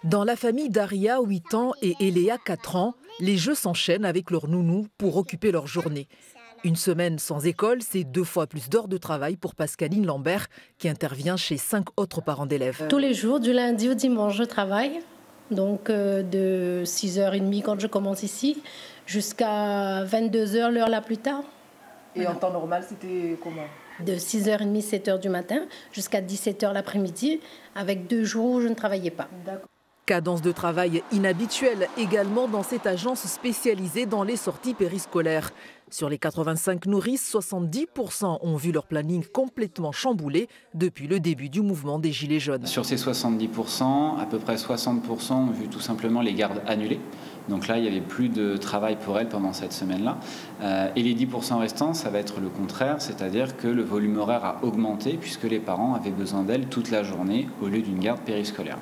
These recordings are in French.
Dans la famille d'Aria, 8 ans, et Eléa, 4 ans, les jeux s'enchaînent avec leur nounou pour occuper leur journée. Une semaine sans école, c'est 2 fois plus d'heures de travail pour Pascaline Lambert, qui intervient chez 5 autres parents d'élèves. Tous les jours, du lundi au dimanche, je travaille. Donc de 6h30 quand je commence ici, jusqu'à 22h, l'heure la plus tard. Et en temps normal, c'était comment ? De 6h30, 7h du matin, jusqu'à 17h l'après-midi, avec 2 jours où je ne travaillais pas. Cadence de travail inhabituelle également dans cette agence spécialisée dans les sorties périscolaires. Sur les 85 nourrices, 70% ont vu leur planning complètement chamboulé depuis le début du mouvement des Gilets jaunes. Sur ces 70%, à peu près 60% ont vu tout simplement les gardes annulées. Donc là, il n'y avait plus de travail pour elles pendant cette semaine-là. Et les 10% restants, ça va être le contraire, c'est-à-dire que le volume horaire a augmenté puisque les parents avaient besoin d'elles toute la journée au lieu d'une garde périscolaire.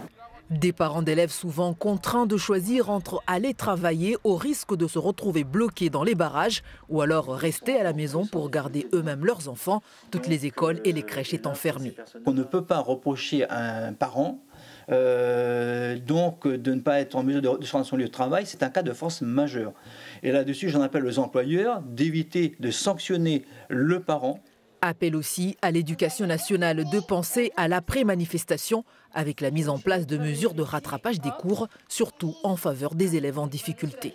Des parents d'élèves souvent contraints de choisir entre aller travailler au risque de se retrouver bloqués dans les barrages ou alors rester à la maison pour garder eux-mêmes leurs enfants, toutes les écoles et les crèches étant fermées. On ne peut pas reprocher à un parent donc de ne pas être en mesure de se rendre à son lieu de travail, c'est un cas de force majeure. Et là-dessus, j'en appelle aux employeurs d'éviter de sanctionner le parent. Appel aussi à l'éducation nationale de penser à l'après-manifestation avec la mise en place de mesures de rattrapage des cours, surtout en faveur des élèves en difficulté.